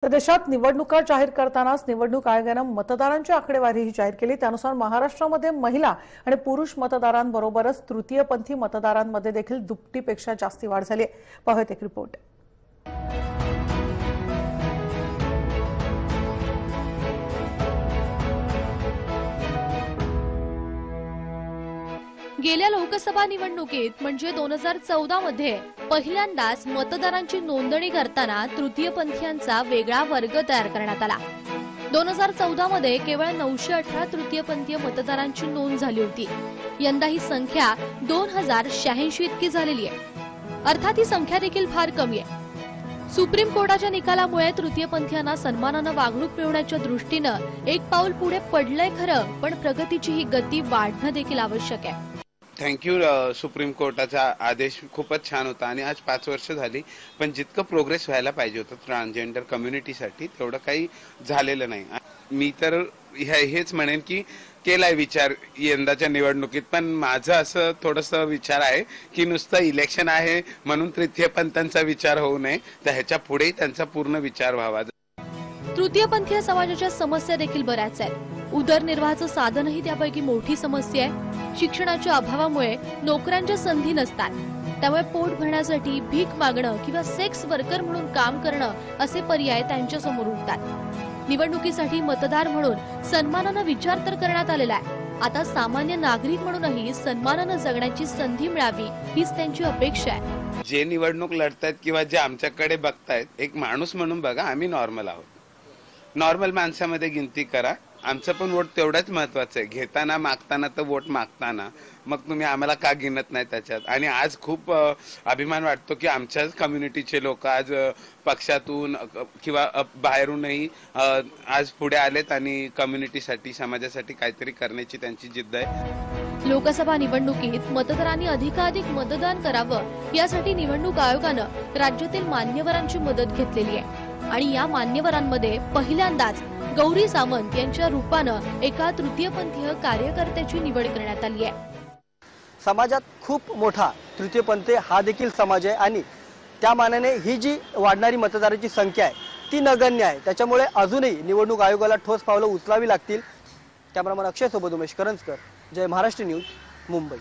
तर देशात निवडणुका जाहीर करतानाच निवडणूक आयोगानं मतदारांची आकडेवारीही जाहीर केली। त्यानुसार महाराष्ट्रामध्ये महिला आणि पुरुष मतदारांबरोबरच तृतीयपंथी मतदारांमध्ये देखील दुपटीपेक्षा जास्ती वाढ झाली आहे। पाहूयात एक रिपोर्ट। गेल्या लोकसभा निवडणुकीत म्हणजे 2014 मध्ये पहिल्यांदाच मतदारांची नोंदणी करताना तृतीयपंथीयांचा वेगळा वर्ग तयार करण्यात आला। 2014 मध्ये केवळ 918 तृतीयपंथीय मतदारांची नोंद झाली होती। यंदा ही संख्या 2086 इतकी झालेली आहे। अर्थात ही संख्या देखील फार कमी आहे। सुप्रीम कोर्टाच्या निकालामुळे तृतीयपंथीयांना सन्मानानं वागणूक मिळवण्याच्या दृष्टीनं एक पाऊल पुढे पडलंय खरं, पण प्रगतीची ही गती वाढणं देखील आवश्यक आहे। थँक्यू। सुप्रीम कोर्टाचा आदेश खूपच छान होता आणि आज 5 वर्ष झाली, पण जितकं प्रोग्रेस व्हायला पाहिजे होतं ट्रान्सजेंडर कम्युनिटीसाठी तेवढं काही झालेलं नाही। मी तर हेच म्हणेन की केलाय विचार यंदाच्या निवडणुकीत, पण माझं असं थोडंसं विचार आहे की नुसतं इलेक्शन आहे म्हणून तृतीयपंथीयांचा विचार होऊ नये, तर ह्याच्या पुढेही त्यांचा पूर्ण विचार व्हावा। तृतीयपंथीय समाजाच्या समस्या देखील बऱ्याच आहेत। उदरनिर्वाहाचं साधनही त्यापैकी मोठी समस्या आहे। शिक्षणाच्या अभावामुळे नोकऱ्यांच्या संधी नसतात, त्यामुळे पोट भरण्यासाठी भीक मागणं किंवा सेक्स वर्कर म्हणून काम करणं असे पर्याय त्यांच्या समोर उरतात। निवडणुकीसाठी मतदार म्हणून सन्मानानं विचार तर करण्यात आलेला आहे, आता सामान्य नागरिक म्हणूनही सन्मानानं जगण्याची संधी मिळावी हीच त्यांची अपेक्षा आहे। जे निवडणूक लढतायत किंवा जे आमच्याकडे बघतायत, एक माणूस म्हणून बघा, आम्ही नॉर्मल आहोत। नॉर्मल माणसामध्ये गिनती करा। आमचं पण वोट तेवढाच महत्वाचं आहे, घेताना मागताना तर वोट मागताना, मग तुम्ही आम्हाला का गिनत नाही त्याच्यात। आणि आज खूप अभिमान वाटतो की आमच्याच कम्युनिटीचे लोक आज पक्षातून किंवा बाहेरूनही आज पुढे आलेत आणि कम्युनिटीसाठी समाजासाठी काहीतरी करण्याची त्यांची जिद्द आहे। लोकसभा निवडणुकीत मतदारांनी अधिकाधिक मतदान करावं यासाठी निवडणूक आयोगानं राज्यातील मान्यवरांची मदत घेतलेली आहे आणि या मान्यवरांमध्ये पहिल्यांदाच गौरी सामंत यांच्या रूपानं एका तृतीयपंथीय कार्यकर्त्याची निवड करण्यात आली आहे। समाजात खूप मोठा तृतीयपंथी हा देखील समाज आहे आणि त्या मानाने ही जी वाढणारी मतदारांची संख्या आहे ती नगण्य आहे। त्याच्यामुळे अजूनही निवडणूक आयोगाला ठोस पावलं उचलावी लागतील। कॅमेरामन अक्षय सोबत उमेश करंजकर, जय महाराष्ट्र न्यूज, मुंबई।